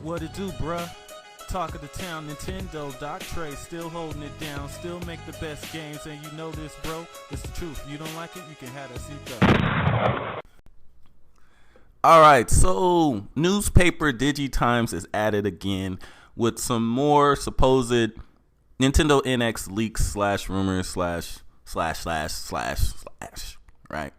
What it do, bruh? Talk of the town, Nintendo, Doc Trey still holding it down, still make the best games, and you know this, bro. It's the truth. If you don't like it, you can have that seatbelt. Alright, so newspaper DigiTimes is at it again with some more supposed Nintendo NX leaks slash rumors slash, right?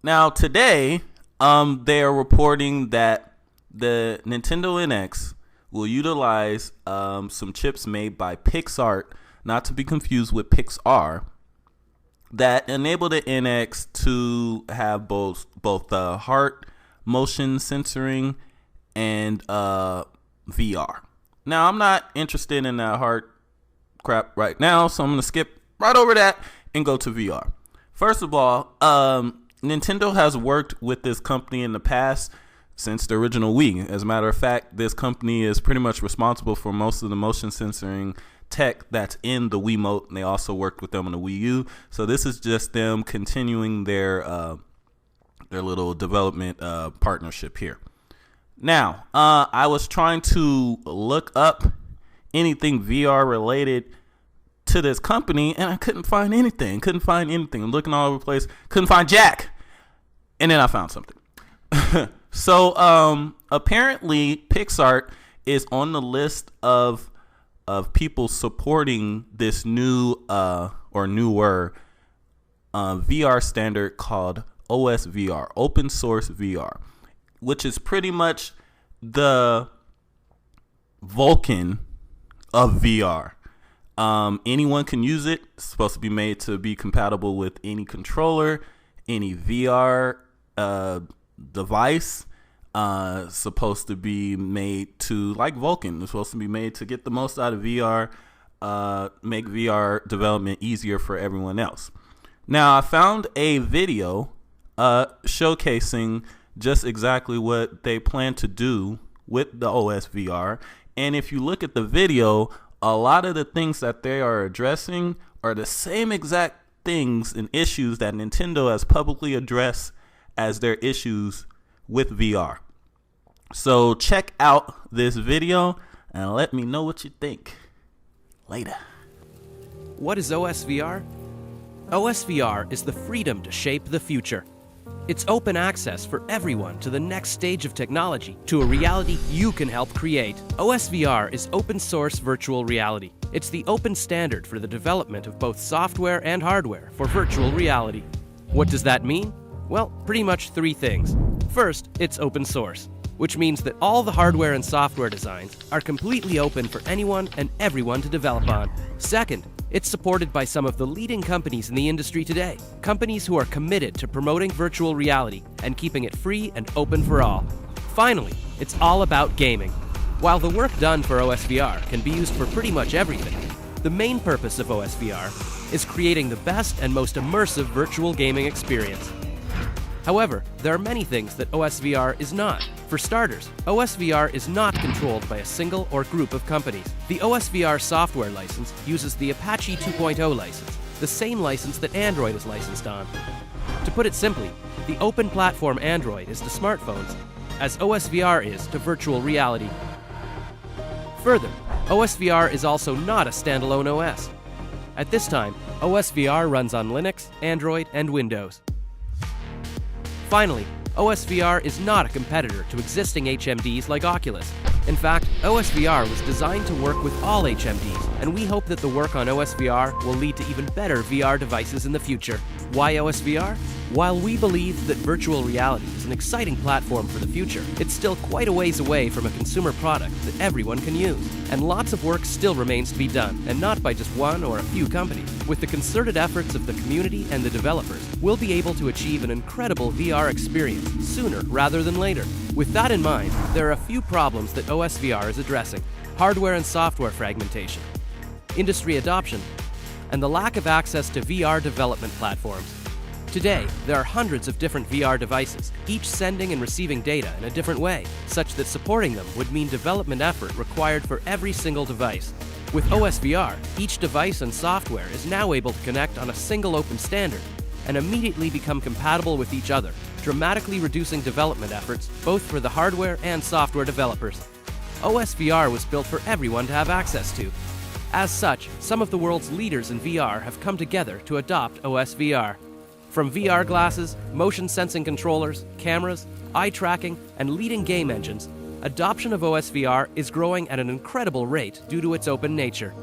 Now today, they are reporting that the Nintendo NX will utilize some chips made by PixArt, not to be confused with Pixar, that enable the NX to have both heart motion censoring and VR. Now, I'm not interested in that heart crap right now, so I'm going to skip right over that and go to VR. First of all, Nintendo has worked with this company in the past since the original Wii. As a matter of fact, this company is pretty much responsible for most of the motion censoring tech that's in the Wiimote, and they also worked with them on the Wii U. So this is just them continuing their little development partnership here. Now, I was trying to look up anything VR related to this company, and I couldn't find anything. I'm looking all over the place. Couldn't find Jack. And then I found something. So apparently PixArt is on the list of people supporting this new or newer VR standard called OSVR, open source VR, which is pretty much the Vulcan of VR. Anyone can use it. It's supposed to be made to be compatible with any controller, any VR device. Supposed to be made to, like Vulcan, it's supposed to be made to get the most out of VR, make VR development easier for everyone else. Now, I found a video showcasing just exactly what they plan to do with the OSVR. And if you look at the video, a lot of the things that they are addressing are the same exact things and issues that Nintendo has publicly addressed as their issues with VR. So check out this video and let me know what you think. Later. What is OSVR? OSVR is the freedom to shape the future. It's open access for everyone to the next stage of technology, to a reality you can help create. OSVR is open source virtual reality. It's the open standard for the development of both software and hardware for virtual reality. What does that mean? Well, pretty much three things. First, it's open source, which means that all the hardware and software designs are completely open for anyone and everyone to develop on. Second, it's supported by some of the leading companies in the industry today, companies who are committed to promoting virtual reality and keeping it free and open for all. Finally, it's all about gaming. While the work done for OSVR can be used for pretty much everything, the main purpose of OSVR is creating the best and most immersive virtual gaming experience. However, there are many things that OSVR is not. For starters, OSVR is not controlled by a single or group of companies. The OSVR software license uses the Apache 2.0 license, the same license that Android is licensed on. To put it simply, the open platform Android is to smartphones, as OSVR is to virtual reality. Further, OSVR is also not a standalone OS. At this time, OSVR runs on Linux, Android, and Windows. Finally, OSVR is not a competitor to existing HMDs like Oculus. In fact, OSVR was designed to work with all HMDs, and we hope that the work on OSVR will lead to even better VR devices in the future. Why OSVR? While we believe that virtual reality is an exciting platform for the future, it's still quite a ways away from a consumer product that everyone can use. And lots of work still remains to be done, and not by just one or a few companies. With the concerted efforts of the community and the developers, we'll be able to achieve an incredible VR experience sooner rather than later. With that in mind, there are a few problems that OSVR is addressing: hardware and software fragmentation, industry adoption, and the lack of access to VR development platforms. Today, there are hundreds of different VR devices, each sending and receiving data in a different way, such that supporting them would mean development effort required for every single device. With OSVR, each device and software is now able to connect on a single open standard and immediately become compatible with each other, dramatically reducing development efforts both for the hardware and software developers. OSVR was built for everyone to have access to. As such, some of the world's leaders in VR have come together to adopt OSVR. From VR glasses, motion sensing controllers, cameras, eye tracking, and leading game engines, adoption of OSVR is growing at an incredible rate due to its open nature.